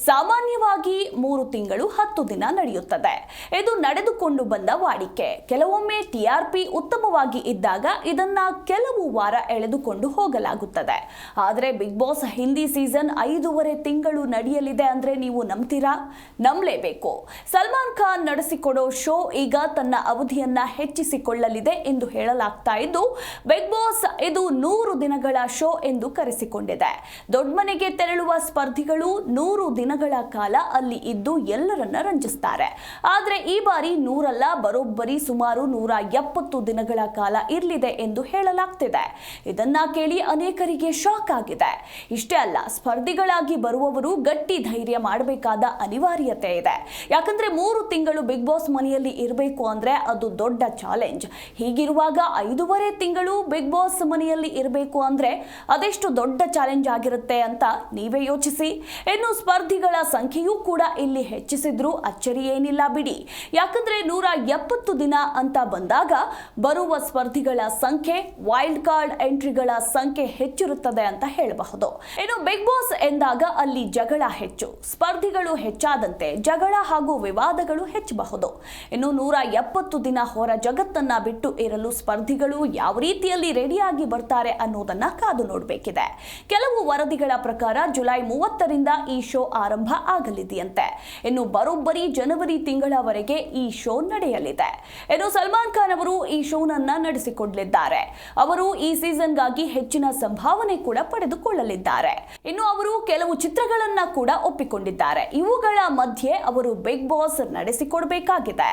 ಸಾಮಾನ್ಯವಾಗಿ 3 ತಿಂಗಳು 10 ದಿನ ನಡೆಯುತ್ತದೆ. ಇದು ನಡೆದುಕೊಂಡು ಬಂದ ವಾಡಿಕೆ. ಕೆಲವೊಮ್ಮೆ ಟಿಆರ್ಪಿ ಉತ್ತಮವಾಗಿ ಇದ್ದಾಗ ಇದನ್ನ ಕೆಲವು ವಾರ ಎಳೆದುಕೊಂಡು ಹೋಗಲಾಗುತ್ತದೆ. ಆದರೆ ಬಿಗ್ ಬಾಸ್ ಹಿಂದಿ ಸೀಸನ್ 5.5 ತಿಂಗಳು ನಡೆಯಲಿದೆ ಅಂದ್ರೆ ನೀವು ನಂಬ್ತೀರಾ? ನಂಬಲೇಬೇಕು. ಸಲ್ಮಾನ್ ಖಾನ್ ನಡೆಸಿಕೊಡೋ ಶೋ ಈಗ ತನ್ನ ಅವಧಿಯನ್ನ ಹೆಚ್ಚಿಸಿಕೊಳ್ಳಲಿದೆ ಎಂದು ಹೇಳಲಾಗ್ತಾ ಇದ್ದು, ಬಿಗ್ ಬಾಸ್ ಇದು 100 ದಿನಗಳ ಶೋ ಎಂದು ಕರೆಸಿಕೊಂಡಿದೆ. ದೊಡ್ಡಮನೆಗೆ ತೆರಳುವ ಸ್ಪರ್ಧಿಗಳು 100 ದಿನಗಳ ಕಾಲ ಅಲ್ಲಿ ಇದ್ದು ಎಲ್ಲರನ್ನ ರಂಜಿಸ್ತಾರೆ. ಆದ್ರೆ ಈ ಬಾರಿ 100 ಅಲ್ಲ, ಬರೋಬ್ಬರಿ ಸುಮಾರು 170 ದಿನಗಳ ಕಾಲ ಇರಲಿದೆ ಎಂದು ಹೇಳಲಾಗ್ತಿದೆ. ಇದನ್ನ ಕೇಳಿ ಅನೇಕರಿಗೆ ಶಾಕ್ ಆಗಿದೆ. ಇಷ್ಟೇ ಅಲ್ಲ, ಸ್ಪರ್ಧಿಗಳಾಗಿ ಬರುವವರು ಗಟ್ಟಿ ಧೈರ್ಯ ಮಾಡಬೇಕಾದ ಅನಿವಾರ್ಯತೆ ಇದೆ. ಯಾಕಂದ್ರೆ 3 ತಿಂಗಳು ಬಿಗ್ ಬಾಸ್ ಮನೆಯಲ್ಲಿ ಇರಬೇಕು ಅಂದ್ರೆ ಅದು ದೊಡ್ಡ ಚಾಲೆಂಜ್. ಹೀಗಿರುವಾಗ 5.5 ತಿಂಗಳು ಬಿಗ್ ಬಾಸ್ ಮನೆಯಲ್ಲಿ ಇರಬೇಕು ಅಂದ್ರೆ ಅದೆಷ್ಟು ದೊಡ್ಡ ಚಾಲೆಂಜ್ ಆಗಿರುತ್ತೆ ಅಂತ ನೀವೇ ಯೋಚಿಸಿ. ಇನ್ನು ಸ್ಪರ್ಧಿಗಳ ಸಂಖ್ಯೆಯೂ ಕೂಡ ಇಲ್ಲಿ ಹೆಚ್ಚಿಸಿದ್ರು ಅಚ್ಚರಿ ಏನಿಲ್ಲ ಬಿಡಿ. ಯಾಕಂದ್ರೆ 170 ದಿನ ಅಂತ ಬಂದಾಗ ಬರುವ ಸ್ಪರ್ಧಿಗಳ ಸಂಖ್ಯೆ, ವೈಲ್ಡ್ ಕಾರ್ಡ್ ಎಂಟ್ರಿಗಳ ಸಂಖ್ಯೆ ಹೆಚ್ಚಿರುತ್ತದೆ ಅಂತ ಹೇಳಬಹುದು. ಇನ್ನು ಬಿಗ್ ಬಾಸ್ ಎಂದಾಗ ಅಲ್ಲಿ ಜಗಳ ಹೆಚ್ಚು. ಸ್ಪರ್ಧಿಗಳು ಹೆಚ್ಚಾದಂತೆ ಜಗಳ ಹಾಗೂ ವಿವಾದಗಳು ಹೆಚ್ಚಬಹುದು. ಇನ್ನು 170 ದಿನ ಹೊರ ಜಗತ್ತನ್ನ ಬಿಟ್ಟು ಇರಲು ಸ್ಪರ್ಧಿಗಳು ಯಾವ ರೀತಿಯಲ್ಲಿ ರೆಡಿಯಾಗಿ ಬರ್ತಾರೆ ಅನ್ನೋದನ್ನ ಕಾದು ನೋಡಬೇಕಿದೆ. ಕೆಲವು ವರದಿಗಳ ಪ್ರಕಾರ ಜುಲೈ 30ರಿಂದ ಈ ಶೋ ಆರಂಭ ಆಗಲಿದೆಯಂತೆ. ಇನ್ನು ಬರೋಬ್ಬರಿ ಜನವರಿ ತಿಂಗಳವರೆಗೆ ಈ ಶೋ ನಡೆಯಲಿದೆ. ಇನ್ನು ಸಲ್ಮಾನ್ ಖಾನ್ ಅವರು ಈ ಶೋನನ್ನ ನಡೆಸಿಕೊಡಲಿದ್ದಾರೆ. ಅವರು ಈ ಸೀಸನ್ಗಾಗಿ ಹೆಚ್ಚಿನ ಸಂಭಾವನೆ ಕೂಡ ಪಡೆದುಕೊಳ್ಳಲಿದ್ದಾರೆ. ಇನ್ನು ಅವರು ಕೆಲವು ಚಿತ್ರಗಳನ್ನ ಕೂಡ ಒಪ್ಪಿಕೊಂಡಿದ್ದಾರೆ. ಇವುಗಳ ಮಧ್ಯೆ ಅವರು ಬಿಗ್ ಬಾಸ್ ನಡೆಸಿಕೊಡಬೇಕಾಗಿದೆ.